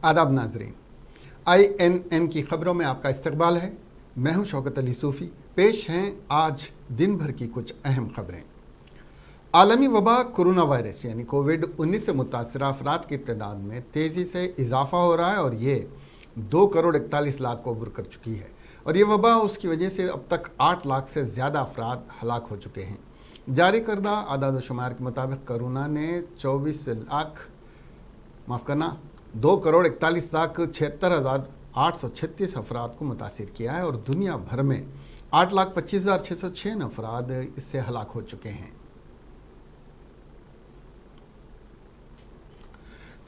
आदाब नाजरीन, INN की खबरों में आपका इस्तकबाल है। मैं हूं शौकत अली सूफ़ी। पेश हैं आज दिन भर की कुछ अहम खबरें। आलमी वबा कोरोना वायरस यानी कोविड-19 से मुतासरा अफराद की तादाद में तेज़ी से इजाफा हो रहा है और ये 2 करोड़ 41 लाख को अबूर कर चुकी है। और ये वबा उसकी वजह से अब तक 8 लाख से ज़्यादा अफराद हलाक हो चुके हैं। जारी करदा आदाद शुमार के मुताबिक कोरोना ने 2 करोड़ 41 लाख 76,836 अफराद को मुतासिर किया है और दुनिया भर में 8,25,606 अफराद इससे हलाक हो चुके हैं।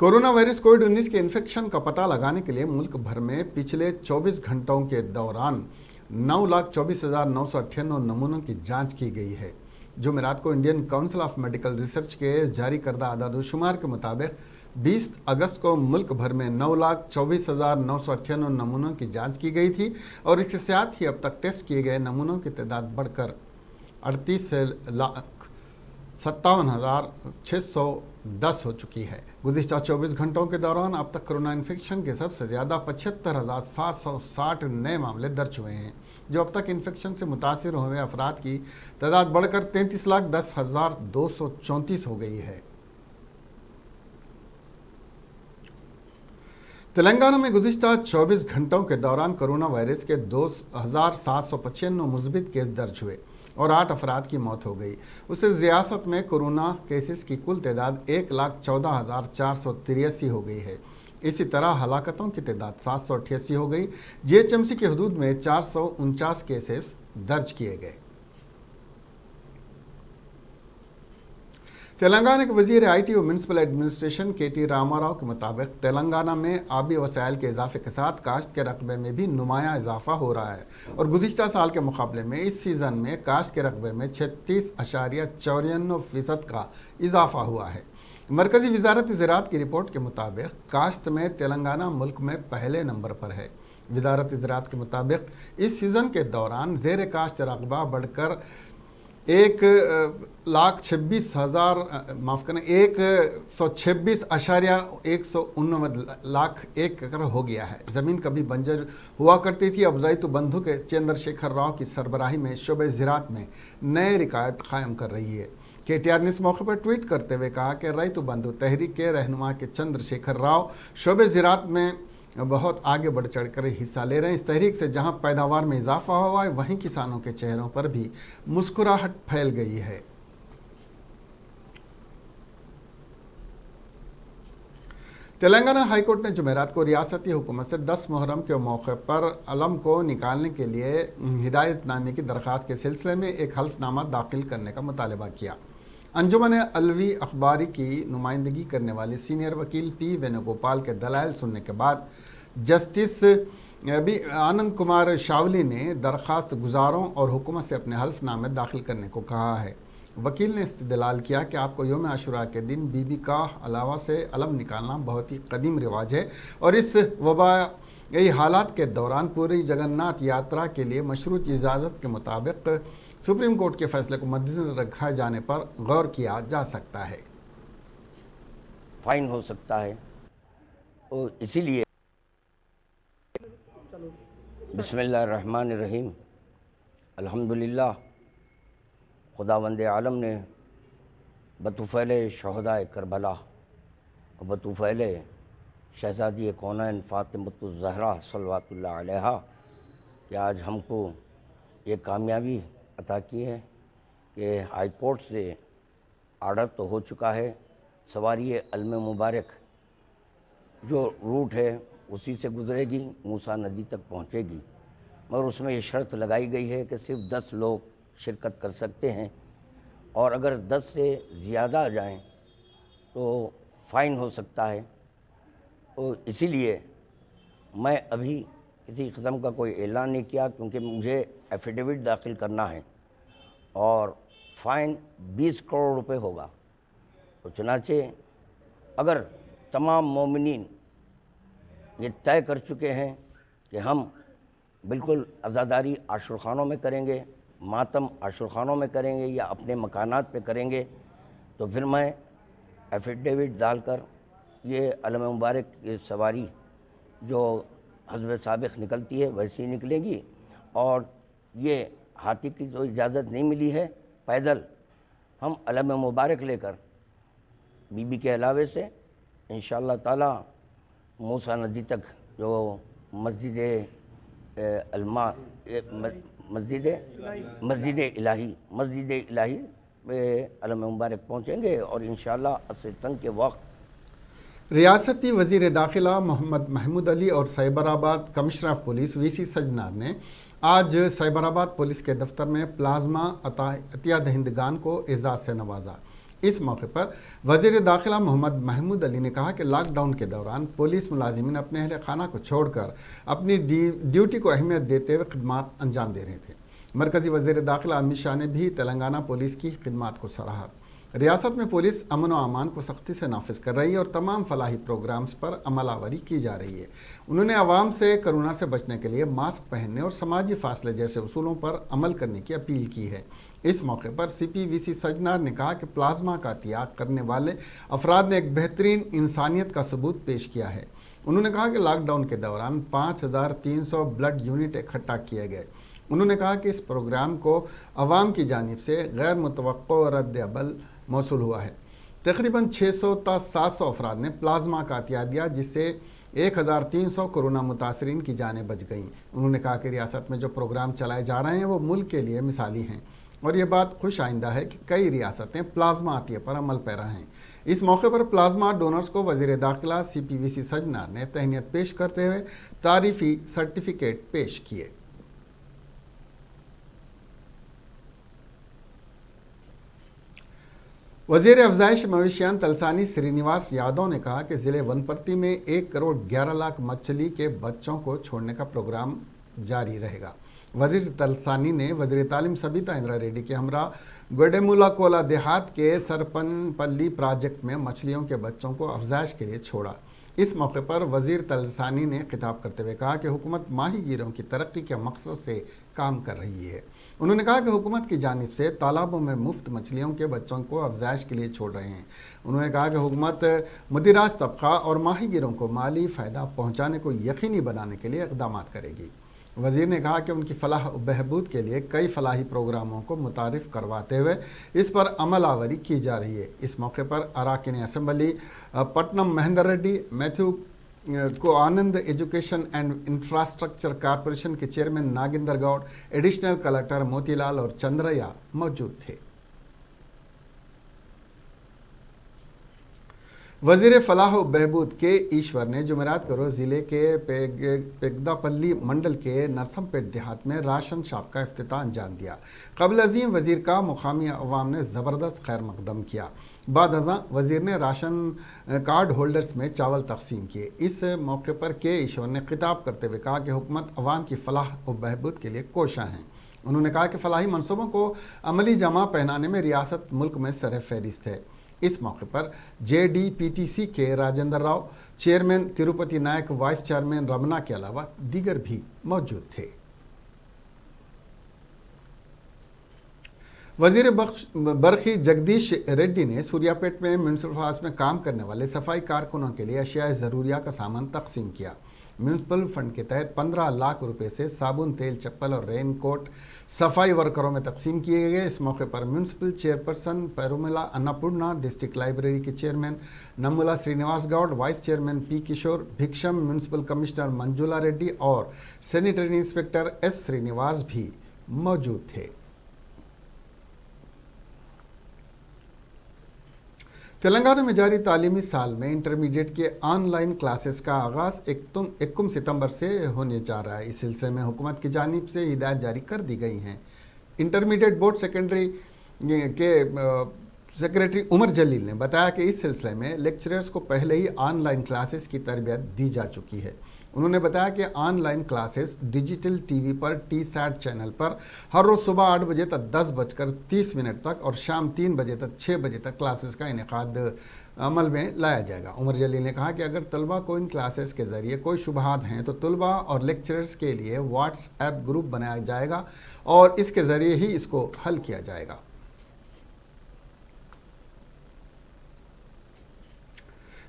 कोरोना वायरस कोविड-19 के इन्फेक्शन का पता लगाने के लिए मुल्क भर में पिछले 24 घंटों के दौरान 9,24,998 नमूनों की जांच की गई है। जुमेरात को Indian council of medical research के जारी करदा आदाद शुमार के मुताबिक 20 अगस्त को मुल्क भर में 9,24,998 नमूनों की जांच की गई थी और इसके साथ ही अब तक टेस्ट किए गए नमूनों की तादाद बढ़कर 38,57,610 हो चुकी है। गुज़िश्ता 24 घंटों के दौरान अब तक कोरोना इन्फेक्शन के सबसे ज़्यादा 75,760 नए मामले दर्ज हुए हैं, जो अब तक इन्फेक्शन से मुतासिर हुए अफराद की तादाद बढ़कर 33,10,234 हो गई है। तेलंगाना में गुज़िश्ता 24 घंटों के दौरान कोरोना वायरस के 2,795 मुस्बित केस दर्ज हुए और 8 अफराद की मौत हो गई। उससे रियासत में कोरोना केसेस की कुल तादाद 1,14,483 हो गई है। इसी तरह हलाकतों की तादाद 788 हो गई। GHMC की हदूद में 449 केसेस दर्ज किए गए। तेलंगाना के वजीर IT और म्यूनसिपल एडमिनिस्ट्रेशन KT रामाराव के मुताबिक तेलंगाना में आबी वसाइल के इजाफे के साथ काश्त के रकबे में भी नुमायाँ इजाफा हो रहा है और गुज़िश्ता साल के मुकाबले में इस सीज़न में काश्त के रकबे में 36.94% का इजाफा हुआ है। मरकज़ी वजारत ज़राअत की रिपोर्ट के मुताबिक काश्त में तेलंगाना मुल्क में पहले नंबर पर है। वजारत ज़राअत के मुताबिक इस सीज़न के दौरान ज़ेर काश्त रकबा बढ़कर 126.119 लाख एकड़ हो गया है। ज़मीन कभी बंजर हुआ करती थी, अब रैतु बंधु के चंद्रशेखर राव की सरबराही में शोबे ज़राअत में नए रिकॉर्ड कायम कर रही है। KTR ने इस मौके पर ट्वीट करते हुए कहा कि रैतु बंधु तहरीक के रहनुमा के चंद्रशेखर राव शोबे ज़राअत में बहुत आगे बढ़ चढ़ कर हिस्सा ले रहे हैं। इस तहरीक से जहां पैदावार में इजाफा हुआ है, वहीं किसानों के चेहरों पर भी मुस्कुराहट फैल गई है। तेलंगाना हाईकोर्ट ने जुमेरात को रियासती हुकूमत से 10 मुहर्रम के मौके पर अलम को निकालने के लिए हिदायतनामे की दरख्वास्त के सिलसिले में एक हल्फनामा दाखिल करने का मुतालबा किया। अंजुमन अलवी अखबारी की नुमाइंदगी करने वाले सीनियर वकील P वेणुगोपाल के दलाइल सुनने के बाद जस्टिस आनंद कुमार शावली ने दरख्वास्त गुजारों और हुकूमत से अपने हल्फनामे दाखिल करने को कहा है। वकील ने इस्तदलाल किया कि आपको यौम आशुरा के दिन बीबी का अलावा से अलम निकालना बहुत ही कदीम रिवाज है और इस वबाई हालात के दौरान पूरी जगन्नाथ यात्रा के लिए मशरूत इजाज़त के मुताबिक सुप्रीम कोर्ट के फैसले को मद्देनजर रखा जाने पर गौर किया जा सकता है। फाइन हो सकता है और इसीलिए बिस्मिल्लाहिर्रहमानिर्रहीम अल्हम्दुलिल्लाह खुदावंद आलम ने बतुफ़ैल शहदाए करबला और बतुफ़ैल शहज़ादी कौनैन फ़ातिमतुज़ ज़हरा सल्लल्लाहु अलैहा कि आज हमको ये कामयाबी अता की है कि हाई कोर्ट से आर्डर तो हो चुका है। सवारी अलम मुबारक जो रूट है उसी से गुजरेगी, मूसा नदी तक पहुंचेगी, मगर उसमें ये शर्त लगाई गई है कि सिर्फ 10 लोग शिरकत कर सकते हैं और अगर 10 से ज़्यादा आ जाएं तो फ़ाइन हो सकता है। तो इसीलिए मैं अभी किसी किस्म का कोई ऐलान नहीं किया क्योंकि मुझे एफिडेविट दाखिल करना है और फ़ाइन 20 करोड़ रुपए होगा। तो चुनाचे अगर तमाम मोमिनीन ये तय कर चुके हैं कि हम बिल्कुल अज़ादारी आशुरखानों में करेंगे, मातम आशुरखानों में करेंगे या अपने मकानात पे करेंगे, तो फिर मैं एफिडेविट डालकर ये अलम मुबारक की सवारी جو حزب سابق نکلتی ہے ویسی ہی نکلے گی، اور یہ ہاتھی کی تو اجازت نہیں ملی ہے، پیدل ہم علم مبارک لے کر بی بی کے علاوے سے انشاءاللہ تعالی موسیٰ ندی تک جو مسجد مسجد الہی پہ علم مبارک پہنچیں گے، اور انشاءاللہ عصر تنگ کے وقت ریاستی وزیر داخلہ محمد محمود علی اور سائبر آباد کمشنر آف پولیس وی سی سجنار نے آج سائبر آباد پولیس کے دفتر میں پلازما عطیہ دہندگان کو اعزاز سے نوازا۔ اس موقع پر وزیر داخلہ محمد محمود علی نے کہا کہ لاک ڈاؤن کے دوران پولیس ملازمین اپنے اہل خانہ کو چھوڑ کر اپنی ڈیوٹی کو اہمیت دیتے ہوئے خدمات انجام دے رہے تھے۔ مرکزی وزیر داخلہ امت شاہ نے بھی تلنگانہ پولیس کی خدمات کو سراہا۔ ریاست میں پولیس امن و امان کو سختی سے نافذ کر رہی ہے اور تمام فلاحی پروگرامز پر عمل آوری کی جا رہی ہے۔ انہوں نے عوام سے کرونا سے بچنے کے لیے ماسک پہننے اور سماجی فاصلے جیسے اصولوں پر عمل کرنے کی اپیل کی ہے۔ اس موقع پر سی پی وی سی سجنار نے کہا کہ پلازما کا عطیہ کرنے والے افراد نے ایک بہترین انسانیت کا ثبوت پیش کیا ہے۔ انہوں نے کہا کہ لاک ڈاؤن کے دوران 5300 بلڈ یونٹ اکٹھا کیے گئے۔ انہوں نے کہا کہ اس پروگرام کو عوام کی جانب سے غیر متوقع رد عمل موصول ہوا ہے۔ تقریباً 600 تا 700 افراد نے پلازما کا عطیہ دیا، جس سے 1300 کورونا متاثرین کی جانیں بچ گئیں۔ انہوں نے کہا کہ ریاست میں جو پروگرام چلائے جا رہے ہیں وہ ملک کے لیے مثالی ہیں، اور یہ بات خوش آئندہ ہے کہ کئی ریاستیں پلازما عطیہ پر عمل پیرا ہیں۔ اس موقع پر پلازما ڈونرز کو وزیر داخلہ سی پی وی سی سجنار نے تہنیت پیش کرتے ہوئے تعریفی سرٹیفکیٹ پیش کیے۔ وزیر افزائش مویشیان تلسانی سرینیواس یادو نے کہا کہ ضلع ونپرتی میں 1 کروڑ 11 لاکھ مچھلی کے بچوں کو چھوڑنے کا پروگرام جاری رہے گا۔ وزیر تلسانی نے وزیر تعلیم سبیتا اندرا ریڈی کے ہمراہ گوڈیمولا کولا دیہات کے سرپن پلی پراجیکٹ میں مچھلیوں کے بچوں کو افزائش کے لیے چھوڑا۔ اس موقع پر وزیر تلسانی نے خطاب کرتے ہوئے کہا کہ حکومت ماہی گیروں کی ترقی کے مقصد سے کام کر رہی ہے۔ انہوں نے کہا کہ حکومت کی جانب سے تالابوں میں مفت مچھلیوں کے بچوں کو افزائش کے لیے چھوڑ رہے ہیں۔ انہوں نے کہا کہ حکومت مدیراج طبقہ اور ماہی گیروں کو مالی فائدہ پہنچانے کو یقینی بنانے کے لیے اقدامات کرے گی۔ وزیر نے کہا کہ ان کی فلاح و بہبود کے لیے کئی فلاحی پروگراموں کو متعارف کرواتے ہوئے اس پر عمل آوری کی جا رہی ہے۔ اس موقع پر اراکین assembly Patnam Mahendra ready, Matthew کو آنند ایجوکیشن اینڈ انفراسٹرکچر کارپوریشن کے chairman ناگندر good, additional collector Moti Lal اور چندریا موجود تھے۔ وزیر فلاح و بہبود کے ایشور نے جمعرات کو روز ضلع کے پیگدا پلی منڈل کے نرسم پیٹ دیہات میں راشن شاپ کا افتتاح انجام دیا۔ قبل ازیں وزیر کا مقامی عوام نے زبردست خیر مقدم کیا۔ بعد ازاں وزیر نے راشن کارڈ ہولڈرز میں چاول تقسیم کیے۔ اس موقع پر کے ایشور نے خطاب کرتے ہوئے کہا کہ حکومت عوام کی فلاح و بہبود کے لیے کوشاں ہیں۔ انہوں نے کہا کہ فلاحی منصوبوں کو عملی جامہ پہنانے میں ریاست ملک میں سر فہرست ہے۔ اس موقع پر J D P T C K Rajendra Rao, chairman Tirupati Naik, vice chairman Ramana کے علاوہ دیگر بھی موجود تھے۔ وزیر برقی جگدیش ریڈی نے سوریا پیٹ میں میونسپل ہاؤس میں کام کرنے والے صفائی کارکنوں کے لیے اشیاء ضروریہ کا سامان تقسیم کیا۔ میونسپل فنڈ کے تحت 15 لاکھ روپے سے صابن، تیل، چپل اور رین کوٹ صفائی ورکروں میں تقسیم کیے گئے۔ اس موقع پر municipal chairperson Perumalla Annapurna, district library کے chairman Namula Srinivas Goud, vice chairman P Kishore Bhiksham, municipal commissioner Manjula Reddy اور سینیٹری انسپکٹر ایس سرینیواس بھی موجود تھے۔ تلنگانہ میں جاری تعلیمی سال میں انٹرمیڈیٹ کے آن لائن کلاسز کا آغاز 1 ستمبر سے ہونے جا رہا ہے۔ اس سلسلے میں حکومت کی جانب سے ہدایت جاری کر دی گئی ہیں۔ انٹرمیڈیٹ بورڈ سیکنڈری کے سیکریٹری عمر جلیل نے بتایا کہ اس سلسلے میں لیکچررز کو پہلے ہی آن لائن کلاسز کی تربیت دی جا چکی ہے۔ انہوں نے بتایا کہ online classes digital T V پر ٹی سیٹ چینل پر ہر روز صبح 8 بجے تک 10:30 تک اور شام 3 بجے تک 6 بجے تک کلاسز کا انعقاد عمل میں لایا جائے گا۔ عمر جلیل نے کہا کہ اگر طلبہ کو ان کلاسز کے ذریعے کوئی شبہات ہیں تو طلبہ اور لیکچررز کے لیے واٹس ایپ گروپ بنایا جائے گا اور اس کے ذریعے ہی اس کو حل کیا جائے گا۔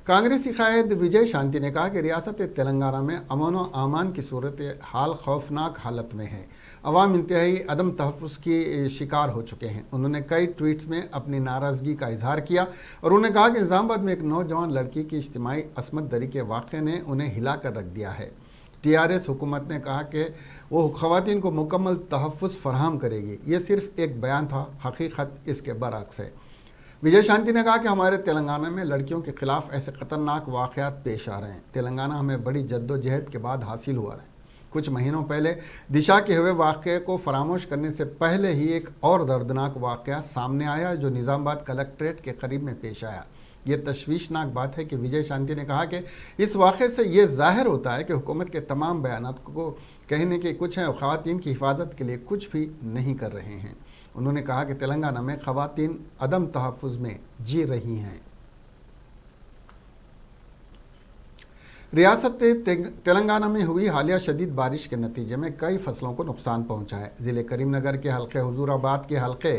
कांग्रेसी कायद विजय शांति ने कहा कि रियासत तेलंगाना में अमन व अमान की सूरत हाल खौफनाक हालत में है। अवाम इंतहाई अदम तहफ़्फ़ुज़ की शिकार हो चुके हैं। उन्होंने कई ट्वीट्स में अपनी नाराज़गी का इजहार किया और उन्होंने कहा कि निज़ामाबाद में एक नौजवान लड़की की इज्तिमाई असमत दरी के वाक़े ने उन्हें हिला कर रख दिया है। TRS हुकूमत ने कहा कि वो ख़वातीन को मुकम्मल तहफ़्फ़ुज़ फराहम करेगी। ये सिर्फ एक बयान था, हकीकत इसके बरअक्स है। विजय शांति ने कहा कि हमारे तेलंगाना में लड़कियों के खिलाफ ऐसे ख़तरनाक वाक़यात पेश आ रहे हैं। तेलंगाना हमें बड़ी जद्दोजहद के बाद हासिल हुआ है। कुछ महीनों पहले दिशा के हुए वाक़े को फरामोश करने से पहले ही एक और दर्दनाक वाक़या सामने आया जो निज़ामाबाद कलेक्ट्रेट के करीब में पेश आया। ये तशवीशनाक बात है कि विजय शांति ने कहा कि इस वाक़े से ये ज़ाहिर होता है कि हुकूमत के तमाम बयानात को कहने के कुछ हैं और ख़वातीन की हिफाजत के लिए कुछ भी नहीं कर रहे हैं। उन्होंने कहा कि तेलंगाना में ख़वातीन अदम तहफ़्फ़ुज़ में जी रही हैं। रियासत तेलंगाना में हुई हालिया शदीद बारिश के नतीजे में कई फसलों को नुकसान पहुंचा है। ज़िले करीमनगर के हल्के हुजूराबाद के हल्के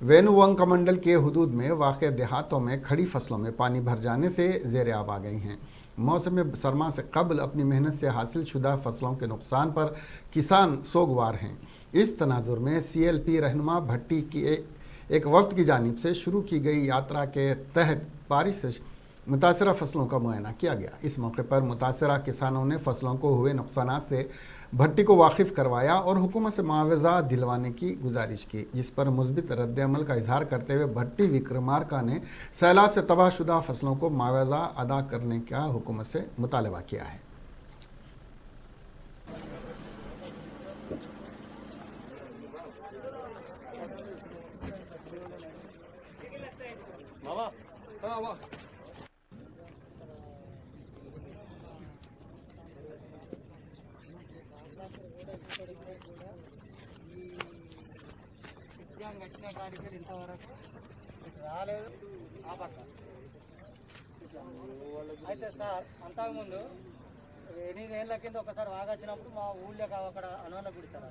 वेनुवंका मंडल के हदूद में वाक़ देहातों में खड़ी फसलों में पानी भर जाने से ज़ेर आब आ गई हैं। मौसम सरमा से कबल अपनी मेहनत से हासिल शुदा फसलों के नुकसान पर किसान सोगवार हैं। इस तनाजुर में CLP रहनुमा भट्टी की एक वफ्द की जानिब से शुरू की गई यात्रा के तहत बारिश से मुतासरा फसलों का मुआयना किया गया। इस मौके पर मुतासरा किसानों ने फसलों को हुए नुकसान से भट्टी को वाकिफ़ करवाया और हुकूमत से मुआवजा दिलवाने की गुजारिश की, जिस पर मुस्बित रद्द-ए-अमल का इजहार करते हुए भट्टी विक्रमार्का ने सैलाब से तबाहशुदा फसलों को मुआवजा अदा करने का हुकूमत से मुतालबा किया है। అయితే సార్ అంతకుముందు 8 ఏళ్ల కింద ఒకసారి వాగొచ్చినప్పుడు మా ఊళ్ళో అక్కడ అనవల గుడి సార్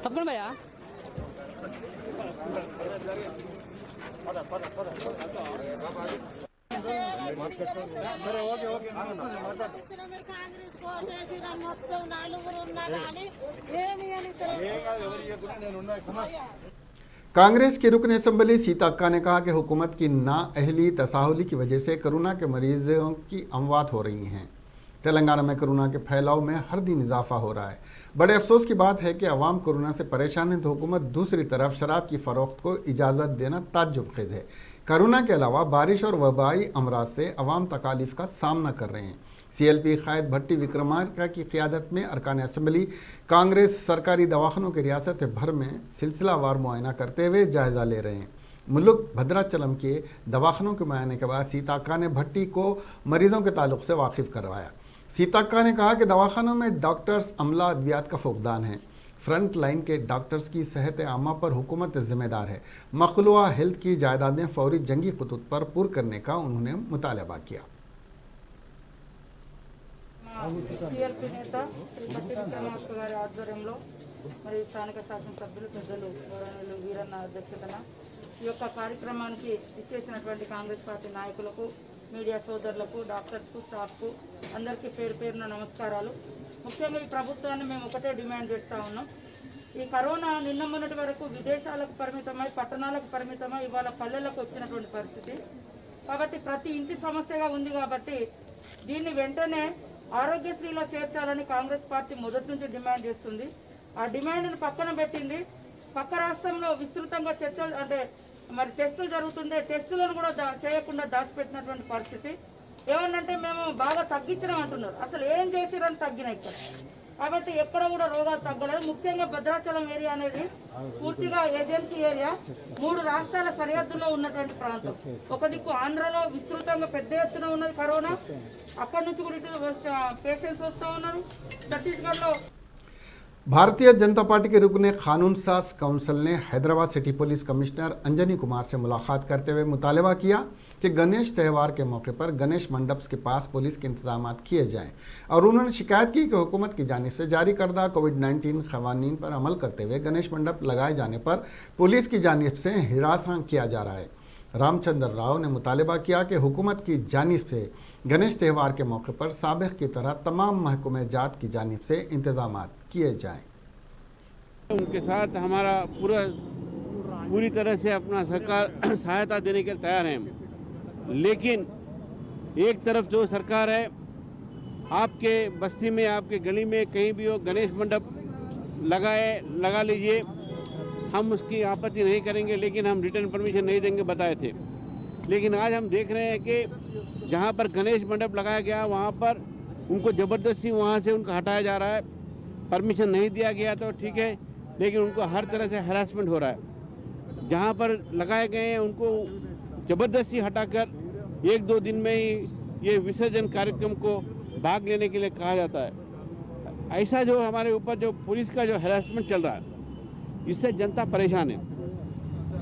తప్పకుండా భయ్యా कांग्रेस की रुकन असम्बली सीता अक्का ने कहा कि हुकूमत की नाअहली तसाहुली की वजह से कोरोना के मरीजों की अमवात हो रही हैं। तेलंगाना में कोरोना के फैलाव में हर दिन इजाफा हो रहा है। बड़े अफसोस की बात है कि अवाम कोरोना से परेशान है तो हुकूमत दूसरी तरफ शराब की फ़रोख्त को इजाज़त देना ताज्जुब खेज़ है। कोरोना के अलावा बारिश और वबाई अमराज से अवाम तकालीफ का सामना कर रहे हैं। CLP कायद भट्टी विक्रमार्का की क़ियादत में अरकान असम्बली कांग्रेस सरकारी दवाखानों के रियासत भर में सिलसिलावार मुआयना करते हुए जायज़ा ले रहे हैं। मुल्क भद्राचलम के दवाखानों के मुआयने के बाद सीता अक्का ने भट्टी को मरीज़ों के ताल्लुक़ से वाकिफ़ करवाया। सीता अक्का ने कहा कि दवाखानों में डॉक्टर्स, अमला, अद्वियात का फुकदान है। फ्रंट लाइन के डॉक्टर्स की सेहत आमा पर हुकूमत जिम्मेदार है। मखलूआ हेल्थ की जायदादें फौरी जंगी खतूत पर पुर करने का उन्होंने मुतालबा किया। CLP నేత శ్రీ భట్టి విక్రమార్క గారి ఆధ్వర్యంలో మరియు స్థానిక శాసనసభ్యులు పెద్దలు గౌరవనీయులు వీరన్న అధ్యక్షతన ఈ యొక్క కార్యక్రమానికి ఇచ్చేసినటువంటి కాంగ్రెస్ పార్టీ నాయకులకు, మీడియా సోదరులకు, డాక్టర్స్కు, స్టాఫ్కు అందరికీ పేరు పేరున నమస్కారాలు. ముఖ్యంగా ఈ ప్రభుత్వాన్ని మేము ఒకటే డిమాండ్ చేస్తూ ఉన్నాం. ఈ కరోనా నిన్న మొన్నటి వరకు విదేశాలకు పరిమితమై, పట్టణాలకు పరిమితమై ఇవాళ పల్లెలకు వచ్చినటువంటి పరిస్థితి. కాబట్టి ప్రతి ఇంటి సమస్యగా ఉంది. కాబట్టి దీన్ని వెంటనే ఆరోగ్యశ్రీలో చేర్చాలని కాంగ్రెస్ పార్టీ మొదటి నుంచి డిమాండ్ చేస్తుంది. ఆ డిమాండ్ను పక్కన పెట్టింది. పక్క రాష్ట్రంలో విస్తృతంగా చర్చలు అంటే మరి టెస్టులు జరుగుతుండే టెస్టులను కూడా చేయకుండా దాచిపెట్టినటువంటి పరిస్థితి. ఏమన్నంటే మేము బాగా తగ్గించడం అంటున్నారు. అసలు ఏం చేసిరని తగ్గినాయి ఇక్కడ. కాబట్టి ఎక్కడ కూడా రోగాలు తగ్గలేదు. ముఖ్యంగా భద్రాచలం ఏరియా అనేది పూర్తిగా ఏజెన్సీ ఏరియా, 3 రాష్ట్రాల సరిహద్దుల్లో ఉన్నటువంటి ప్రాంతం. ఒక దిక్కు ఆంధ్రలో విస్తృతంగా పెద్ద ఎత్తున ఉన్నది కరోనా, అక్కడి నుంచి కూడా ఇటు పేషెంట్స్ వస్తూ ఉన్నారు. ఛత్తీస్గఢ్లో भारतीय जनता पार्टी के रुकने कानून साज काउंसिल ने Hyderabad city police commissioner Anjani Kumar से मुलाकात करते हुए मुतालबा किया कि गणेश त्यौहार के मौके पर गणेश मंडप के पास पुलिस के इंतजाम किए जाएं और उन्होंने शिकायत की कि हुकूमत की जानिब से जारी करदा कोविड-19 खवानीन पर अमल करते हुए गणेश मंडप लगाए जाने पर पुलिस की जानिब से हिरासत किया जा रहा है। रामचंद्र राव ने मुतालबा किया कि हुकूमत की जानिब से गणेश त्यौहार के मौके पर साबिक़ की तरह तमाम महकमे जात की जानिब से इंतजाम किए जाएं। उनके साथ हमारा पूरी तरह से अपना सरकार सहायता देने के लिए तैयार है, लेकिन एक तरफ जो सरकार है, आपके बस्ती में, आपके गली में कहीं भी हो गणेश मंडप लगा लीजिए, हम उसकी आपत्ति नहीं करेंगे, लेकिन हम रिटर्न परमिशन नहीं देंगे बताए थे। लेकिन आज हम देख रहे हैं कि जहाँ पर गणेश मंडप लगाया गया वहाँ पर उनको ज़बरदस्ती वहाँ से उनको हटाया जा रहा है। परमिशन नहीं दिया गया तो ठीक है, लेकिन उनको हर तरह से हरासमेंट हो रहा है। जहाँ पर लगाए गए हैं उनको ज़बरदस्ती हटाकर 1-2 दिन में ही ये विसर्जन कार्यक्रम को भाग लेने के लिए कहा जाता है। ऐसा जो हमारे ऊपर जो पुलिस का जो हरासमेंट चल रहा है, इससे जनता परेशान है।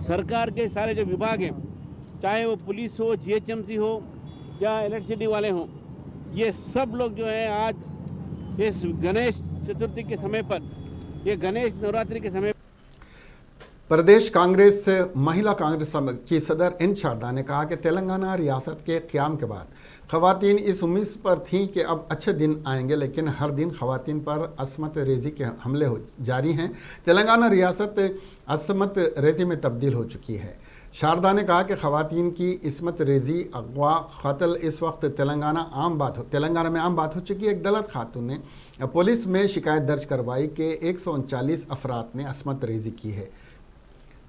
सरकार के सारे जो विभाग हैं, चाहे वो पुलिस हो, GHMC हो या इलेक्ट्रिसिटी वाले हों, ये सब लोग जो हैं आज इस गणेश चतुर्थी के समय पर, ये गणेश नवरात्रि के समय प्रदेश कांग्रेस महिला कांग्रेस की सदर एन शारदा ने कहा कि तेलंगाना रियासत के क़याम के बाद ख़वातीन इस उम्मीद पर थीं कि अब अच्छे दिन आएंगे, लेकिन हर दिन ख़वातीन पर असमत रेज़ी के हमले जारी हैं। तेलंगाना रियासत असमत रेज़ी में तब्दील हो चुकी है। शारदा ने कहा कि ख़वातीन की इसमत रेज़ी, अगवा, कत्ल इस वक्त तेलंगाना में आम बात हो चुकी है। एक दलित खातून ने पुलिस में शिकायत दर्ज करवाई कि 139 अफराद ने असमत रेज़ी की है।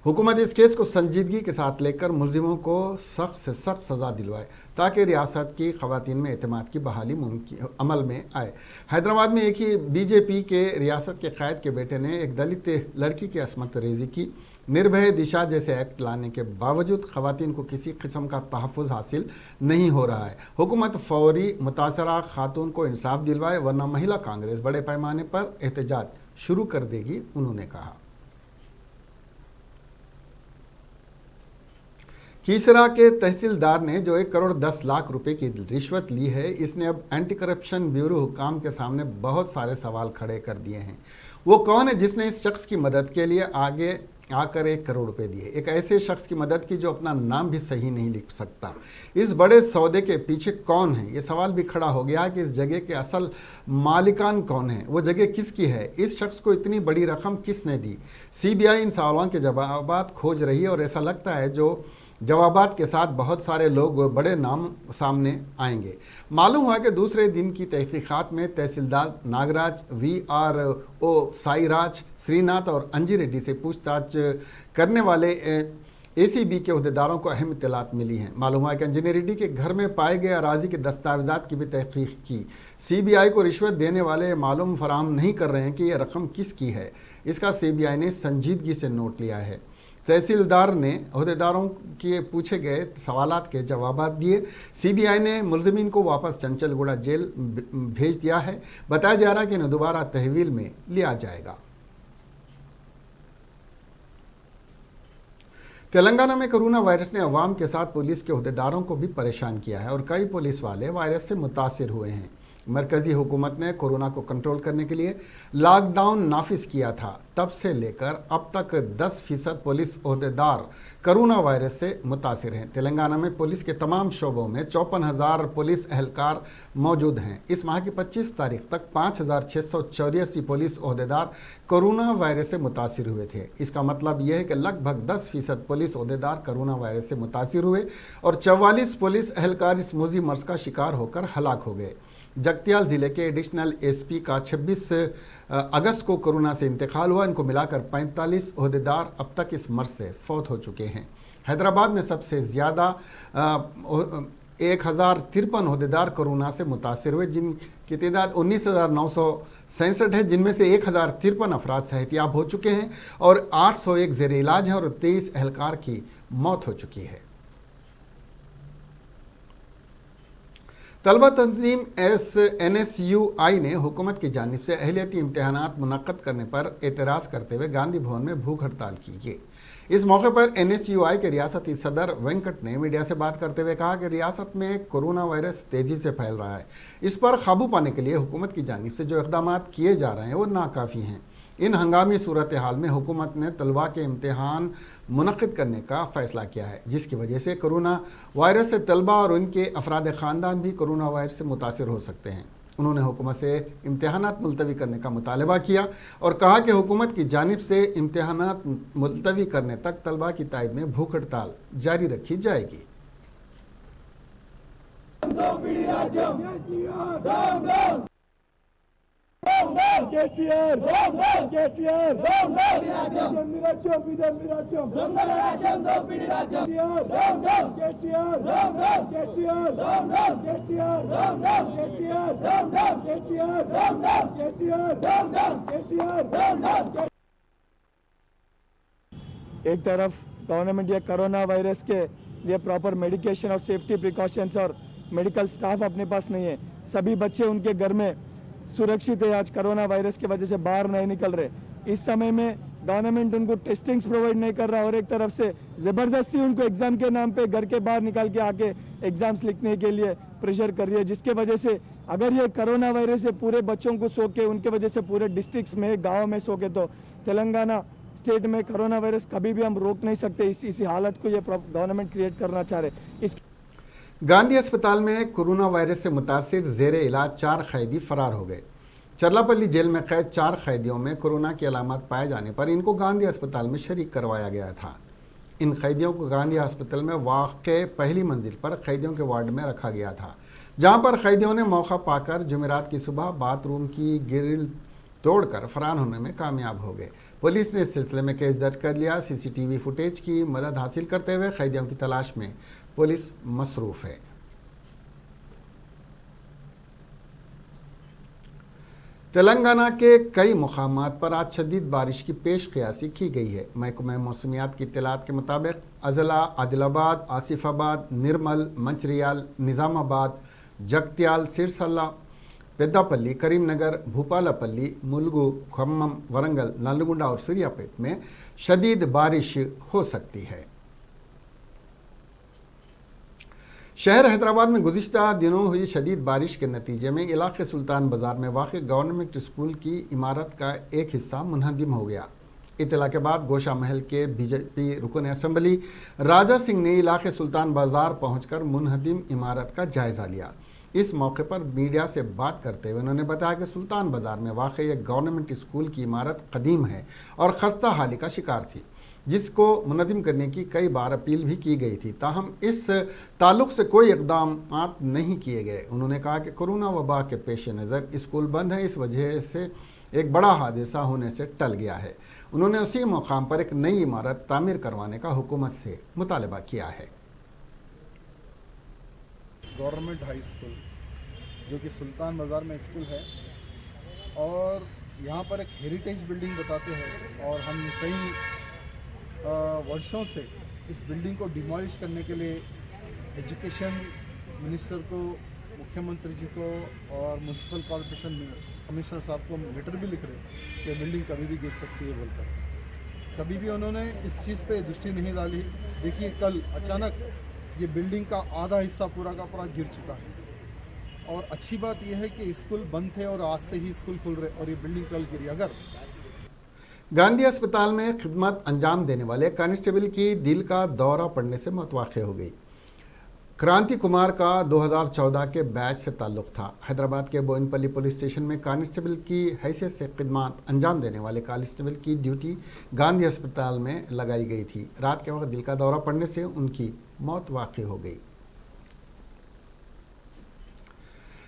हुकूमत इस केस को संजीदगी के साथ लेकर मुलजिमों को सख्त से सख्त सज़ा दिलवाए ताकि रियासत की ख़वातीन में एतमाद की बहाली अमल में आए। हैदराबाद में एक ही बीजेपी के रियासत के क़ैद के बेटे ने एक दलित लड़की की असमत रेज़ी की। निर्भय दिशा जैसे एक्ट लाने के बावजूद ख़वातीन को किसी किस्म का तहफ़्फ़ुज़ हासिल नहीं हो रहा है। हुकूमत फ़ौरी मुतासरा खातून को इंसाफ दिलवाए, वरना महिला कांग्रेस बड़े पैमाने पर एहतजाज शुरू कर देगी, उन्होंने कहा। कीसरा के तहसीलदार ने जो 1 करोड़ 10 लाख रुपए की रिश्वत ली है, इसने अब एंटी करप्शन ब्यूरो हुकाम के सामने बहुत सारे सवाल खड़े कर दिए हैं। वो कौन है जिसने इस शख्स की मदद के लिए आगे आकर 1 करोड़ रुपए दिए? एक ऐसे शख्स की मदद की जो अपना नाम भी सही नहीं लिख सकता। इस बड़े सौदे के पीछे कौन है? ये सवाल भी खड़ा हो गया कि इस जगह के असल मालिकान कौन है, वो जगह किसकी है, इस शख्स को इतनी बड़ी रकम किसने दी? CBI इन सवालों के जवाबात खोज रही है और ऐसा लगता है जो जवाबात के साथ बहुत सारे लोग बड़े नाम सामने आएंगे। मालूम हुआ कि दूसरे दिन की तहकीकात में तहसीलदार नागराज, VRO साईराज, श्रीनाथ और अंजी रेड्डी से पूछताछ करने वाले ACB के अहदेदारों को अहम इत्तलात मिली हैं। मालूम हुआ कि अंजनी रेड्डी के घर में पाए गए अराजी के दस्तावेजात की भी तहकीक की। CBI को रिश्वत देने वाले मालूम फराहम नहीं कर रहे हैं कि यह रकम किसकी है। इसका CBI ने संजीदगी से नोट लिया है। तहसीलदार ने अहदेदारों के पूछे गए सवालात के जवाब दिए। CBI ने मुलजिमीन को वापस चंचलगुड़ा जेल भेज दिया है। बताया जा रहा है कि इन्हें दोबारा तहवील में लिया जाएगा। तेलंगाना में कोरोना वायरस ने अवाम के साथ पुलिस के अहदेदारों को भी परेशान किया है और कई पुलिस वाले वायरस से मुतासिर हुए हैं। मरकज़ी हुकूमत ने कोरोना को कंट्रोल करने के लिए लॉकडाउन नाफिज किया था। तब से लेकर अब तक 10% पुलिस अहदेदार कोरोना वायरस से मुतासिर हैं। तेलंगाना में पुलिस के तमाम शोबों में 54,000 पुलिस एहलकार मौजूद हैं। इस माह की 25 तारीख तक 5,684 पुलिस अहदेदार कोरोना वायरस से मुतासिर हुए थे। इसका मतलब यह है कि लगभग 10% पुलिस अहदेदार कोरोना वायरस से मुतासिर हुए और 44 पुलिस एहलकार इस मोजी मर्ज का शिकार होकर हलाक हो गए। जगतियाल ज़िले के एडिशनल SP का 26 अगस्त को कोरोना से इंतकाल हुआ। इनको मिलाकर 45 अहदेदार अब तक इस मर्ज से फौत हो चुके हैं। हैदराबाद में सबसे ज़्यादा 1053 अहदेदार कोरोना से मुतासर हुए, जिनकी तादाद 19,967 है, जिनमें से 1053 अफराद सेहतियाब हो चुके हैं और 801 ज़ेर इलाज है और 23 एहलकार की मौत हो चुकी है। तलबा तंजीम NSUI ने हुकूमत की जानिब से अहलियती इम्तहानात मुनक्कद करने पर एतराज़ करते हुए गांधी भवन में भूख हड़ताल की। इस मौके पर NSUI के रियासती सदर वेंकट ने मीडिया से बात करते हुए कहा कि रियासत में कोरोना वायरस तेज़ी से फैल रहा है। इस पर काबू पाने के लिए हुकूमत की जानिब से जो इक़दाम किए जा रहे हैं वो नाकाफ़ी हैं। इन हंगामी सूरत हाल में हुकूमत ने तलबा के इम्तहान मुनक्किद करने का फ़ैसला किया है, जिसकी वजह से कोरोना वायरस से तलबा और उनके अफराद ख़ानदान भी कोरोना वायरस से मुतासिर हो सकते हैं। उन्होंने हुकूमत से इम्तहानात मुलतवी करने का मुतालबा किया और कहा कि हुकूमत की जानिब से इम्तहानात मुलतवी करने तक तलबा की तायद में भूख हड़ताल जारी रखी जाएगी। एक तरफ गवर्नमेंट ये कोरोना वायरस के लिए प्रॉपर मेडिकेशन और सेफ्टी प्रिकॉशंस और मेडिकल स्टाफ अपने पास नहीं है, सभी बच्चे उनके घर में सुरक्षित है, आज कोरोना वायरस की वजह से बाहर नहीं निकल रहे। इस समय में गवर्नमेंट उनको टेस्टिंग्स प्रोवाइड नहीं कर रहा और एक तरफ से ज़बरदस्ती उनको एग्ज़ाम के नाम पे घर के बाहर निकाल के आके एग्ज़ाम्स लिखने के लिए प्रेशर कर रही है, जिसके वजह से अगर ये कोरोना वायरस से पूरे बच्चों को सोके उनके वजह से पूरे डिस्ट्रिक्ट्स में गाँव में सोके तो तेलंगाना स्टेट में कोरोना वायरस कभी भी हम रोक नहीं सकते। इसी हालत को ये गवर्नमेंट क्रिएट करना चाह रहे। गांधी अस्पताल में कोरोना वायरस से मुतासिर ज़ेर इलाज 4 कैदी फरार हो गए। चरलापल्ली जेल में कैद 4 कैदियों में कोरोना की अलामत पाए जाने पर इनको गांधी अस्पताल में शरीक करवाया गया था। इन कैदियों को गांधी अस्पताल में वाक़े पहली मंजिल पर कैदियों के वार्ड में रखा गया था, जहां पर कैदियों ने मौका पाकर जुमेरात की सुबह बाथरूम की ग्रिल तोड़कर फरार होने में कामयाब हो गए। पुलिस ने इस सिलसिले में केस दर्ज कर लिया। CCTV फुटेज की मदद हासिल करते हुए कैदियों की तलाश में पुलिस मसरूफ़ है। तेलंगाना के कई मुकामात पर आज शदीद बारिश की पेश क़यासी की गई है। महकमा मौसमियात की इत्तलात के मुताबिक अजला, आदिलाबाद, आसिफाबाद, निर्मल, मंचरियाल, निज़ामाबाद, जगत्याल, सिरसल्ला, पेद्दापल्ली, करीमनगर, भूपालपल्ली, मुलुगु, खम्मम, वरंगल, नल्गुंडा और सूर्यापेट में शदीद बारिश हो सकती है। शहर हैदराबाद में गुज़िश्ता दिनों हुई शदीद बारिश के नतीजे में इलाके सुल्तान बाज़ार में वाक़ गवर्नमेंट स्कूल की इमारत का एक हिस्सा मुनहदिम हो गया। इत्तला के बाद गोशा महल के BJP रुकन असम्बली राजा सिंह ने इलाके सुल्तान बाज़ार पहुंचकर मुनहदिम इमारत का जायज़ा लिया। इस मौके पर मीडिया से बात करते हुए उन्होंने बताया कि सुल्तान बाज़ार में वाक़ एक गवर्नमेंट स्कूल की इमारत कदीम है और खस्ता हाली का शिकार थी, जिसको मुनज़्ज़म करने की कई बार अपील भी की गई थी, ताहम इस ताल्लुक़ से कोई इक़दाम नहीं किए गए। उन्होंने कहा कि कोरोना वबा के पेश नज़र स्कूल बंद है, इस वजह से एक बड़ा हादसा होने से टल गया है। उन्होंने उसी मकाम पर एक नई इमारत तामीर करवाने का हुकूमत से मुतालबा किया है। गवर्नमेंट हाई स्कूल जो कि सुल्तान बाज़ार में स्कूल है और यहाँ पर एक हेरिटेज बिल्डिंग बताते हैं और हम कई वर्षों से इस बिल्डिंग को डिमोलिश करने के लिए एजुकेशन मिनिस्टर को, मुख्यमंत्री जी को और म्यूनसिपल कॉर्पोरेशन कमिश्नर साहब को लेटर भी लिख रहे कि बिल्डिंग कभी भी गिर सकती है बोलकर। कभी भी उन्होंने इस चीज़ पे दृष्टि नहीं डाली। देखिए कल अचानक ये बिल्डिंग का आधा हिस्सा पूरा का पूरा गिर चुका है और अच्छी बात यह है कि स्कूल बंद थे और आज से ही स्कूल खुल रहे और ये बिल्डिंग कल गिरी। अगर गांधी अस्पताल में खिदमत अंजाम देने वाले कांस्टेबल की दिल का दौरा पड़ने से मौत वाक़ हो गई। क्रांति कुमार का 2014 के बैच से ताल्लुक़ था। हैदराबाद के बोइनपल्ली पुलिस स्टेशन में कांस्टेबल की हैसियत से खिदमत अंजाम देने वाले कांस्टेबल की ड्यूटी गांधी अस्पताल में लगाई गई थी। रात के वक्त दिल का दौरा पड़ने से उनकी मौत वाक़ हो गई।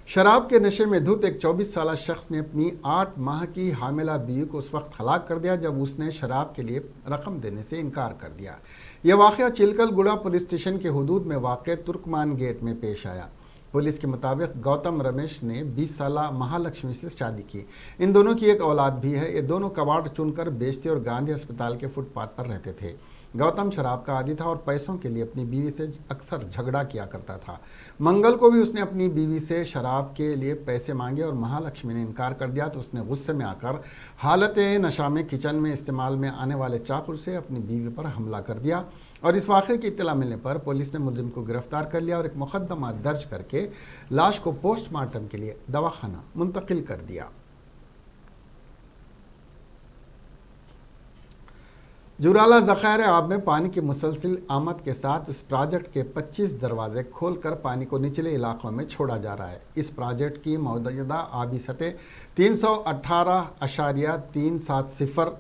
शराब के नशे में धुत एक 24 साल शख्स ने अपनी 8 माह की हामिला बीवी को उस वक्त हलाक कर दिया जब उसने शराब के लिए रकम देने से इनकार कर दिया। यह वाक़या चिलकलगुड़ा पुलिस स्टेशन के हुदूद में वाक़ तुर्कमान गेट में पेश आया। पुलिस के मुताबिक गौतम रमेश ने 20 साल महालक्ष्मी से शादी की। इन दोनों की एक औलाद भी है। ये दोनों कबाड़ चुनकर बेचते और गांधी अस्पताल के फुटपाथ पर रहते थे। गौतम शराब का आदी था और पैसों के लिए अपनी बीवी से अक्सर झगड़ा किया करता था। मंगल को भी उसने अपनी बीवी से शराब के लिए पैसे मांगे और महालक्ष्मी ने इनकार कर दिया तो उसने गुस्से में आकर हालत नशा में किचन में इस्तेमाल में आने वाले चाकू से अपनी बीवी पर हमला कर दिया और इस वाक़े की इत्तला मिलने पर पुलिस ने मुलजिम को गिरफ्तार कर लिया और एक मुकदमा दर्ज करके लाश को पोस्टमार्टम के लिए दवाखाना मुंतकिल कर दिया। जुराला ज़ख़ायर आब में पानी की मुसलसिल आमद के साथ इस प्रोजेक्ट के 25 दरवाजे खोलकर पानी को निचले इलाकों में छोड़ा जा रहा है। इस प्रोजेक्ट की मौजूदा आबी सतह 318.370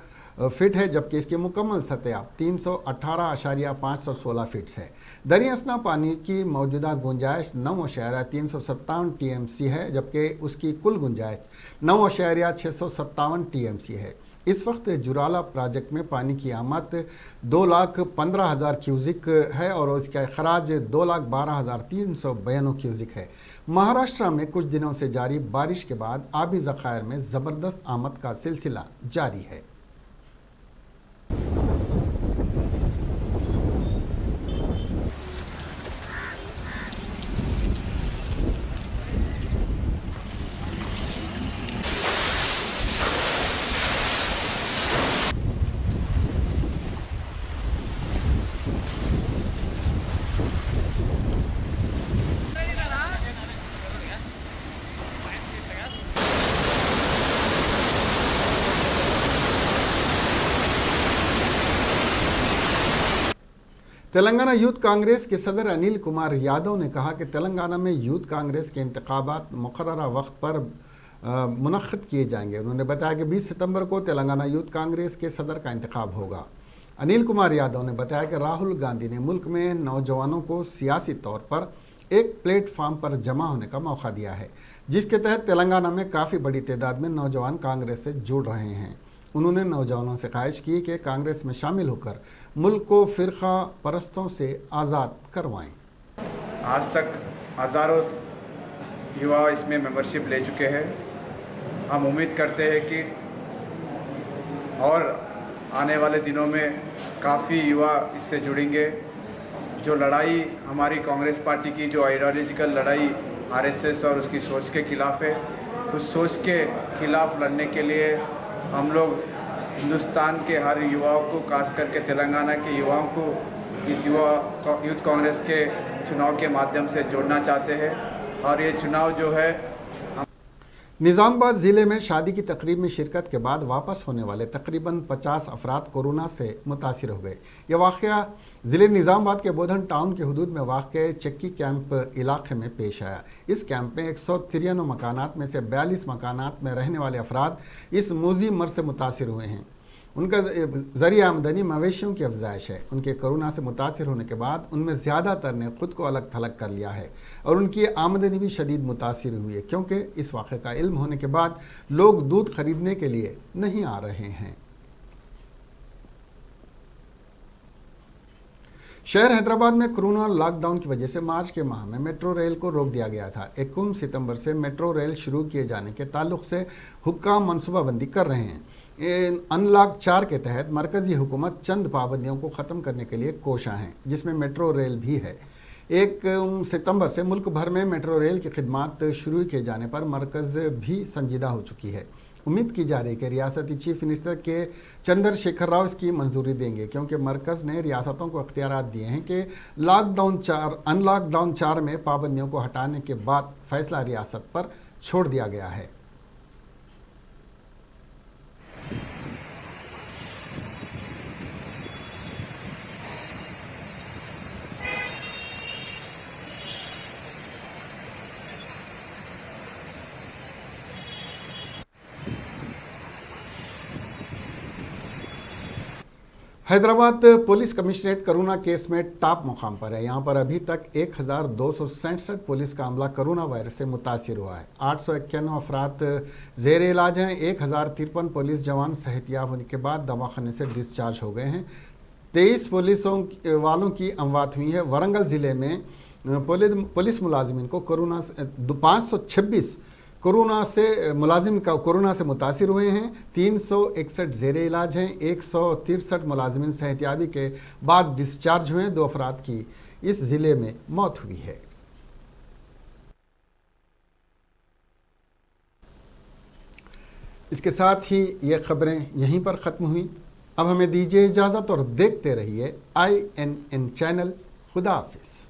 फीट है जबकि इसकी मुकम्मल सतह 318.516 फीट है। दरियासना पानी की मौजूदा गुंजाइश 9.357 TMC है जबकि उसकी कुल गुंजाइश 9.657 TMC है। इस वक्त जुराला प्रोजेक्ट में पानी की आमद 2,15,000 क्यूजिक है और इसका अखराज 2,12,392 क्यूजिक है। महाराष्ट्र में कुछ दिनों से जारी बारिश के बाद आबी ज़ख़ायर में ज़बरदस्त आमद का सिलसिला जारी है। तेलंगाना यूथ कांग्रेस के सदर अनिल कुमार यादव ने कहा कि तेलंगाना में यूथ कांग्रेस के इंतखाबात मुकर्ररा वक्त पर मुनक्किद किए जाएंगे। उन्होंने बताया कि 20 सितंबर को तेलंगाना यूथ कांग्रेस के सदर का इंतखाब होगा। अनिल कुमार यादव ने बताया कि राहुल गांधी ने मुल्क में नौजवानों को सियासी तौर पर एक प्लेटफार्म पर जमा होने का मौका दिया है जिसके तहत तेलंगाना में काफ़ी बड़ी तादाद में नौजवान कांग्रेस से जुड़ रहे हैं। उन्होंने नौजवानों से ख्वाहिश की कि कांग्रेस में शामिल होकर मुल्क को फ़िरका परस्तों से आज़ाद करवाएं। आज तक हज़ारों युवा इसमें मेंबरशिप ले चुके हैं। हम उम्मीद करते हैं कि और आने वाले दिनों में काफ़ी युवा इससे जुड़ेंगे। जो लड़ाई हमारी कांग्रेस पार्टी की जो आइडियोलॉजिकल लड़ाई आरएसएस और उसकी सोच के ख़िलाफ़ है, उस सोच के ख़िलाफ़ लड़ने के लिए हम लोग हिंदुस्तान के हर युवाओं को, खास करके तेलंगाना के युवाओं को इस यूथ कांग्रेस के चुनाव के माध्यम से जोड़ना चाहते हैं। और ये चुनाव जो है निज़ामाबाद ज़िले में शादी की तकरीब में शिरकत के बाद वापस होने वाले तकरीबन 50 अफराद कोरोना से मुतासिर हो गए। यह वाक़या ज़िले निज़ामाबाद के बोधन टाउन के हुदूद में वाक़ चक्की कैंप इलाके में पेश आया। इस कैंप में 193 मकानात में से 42 मकानात में रहने वाले अफराद इस मूजी मर्ज से मुतासिर हुए हैं। उनका ज़रिया आमदनी मवेशियों की अफजाइश है। उनके कोरोना से मुतासिर होने के बाद उनमें ज़्यादातर ने ख़ुद को अलग थलग कर लिया है और उनकी आमदनी भी शदीद मुतासिर हुई है क्योंकि इस वाक़े का इल्म होने के बाद लोग दूध ख़रीदने के लिए नहीं आ रहे हैं। शहर हैदराबाद में कोरोना लॉकडाउन की वजह से मार्च के माह में मेट्रो रेल को रोक दिया गया था। 21 सितंबर से मेट्रो रेल शुरू किए जाने के ताल्लुक़ से हुक्काम मनसूबाबंदी कर रहे हैं। अनलॉक 4 के तहत मरकज़ी हुकूमत चंद पाबंदियों को ख़त्म करने के लिए कोशां हैं जिसमें मेट्रो रेल भी है। 1 सितंबर से मुल्क भर में मेट्रो रेल की खिदमात शुरू किए जाने पर मरकज़ भी संजीदा हो चुकी है। उम्मीद की जा रही है कि रियासती चीफ मिनिस्टर के चंद्रशेखर राव इसकी मंजूरी देंगे क्योंकि मरकज़ ने रियासतों को अख्तियारात दिए हैं कि अनलॉकडाउन 4 में पाबंदियों को हटाने के बाद फैसला रियासत पर छोड़ दिया गया है। Hyderabad police commissionerate corona case में टॉप मुकाम पर है। यहाँ पर अभी तक 1267 पुलिस का अमला कोरोना वायरस से मुतासिर हुआ है। 891 अफराद जेर इलाज हैं। 1053 पुलिस जवान सेहतियाब होने के बाद दवाखाने से डिस्चार्ज हो गए हैं। 23 पुलिसों वालों की अमवात हुई है। वरंगल ज़िले में पुलिस मुलाजिमिन को कोरोना 526 कोरोना से मुतासिर हुए हैं। 361 जेर इलाज हैं। 163 मुलाजिमिन सेहतियाबी के बाद डिस्चार्ज हुए हैं। 2 अफराद की इस ज़िले में मौत हुई है। इसके साथ ही ये खबरें यहीं पर ख़त्म हुई। अब हमें दीजिए इजाज़त और देखते रहिए INN चैनल। खुदा हाफिज़।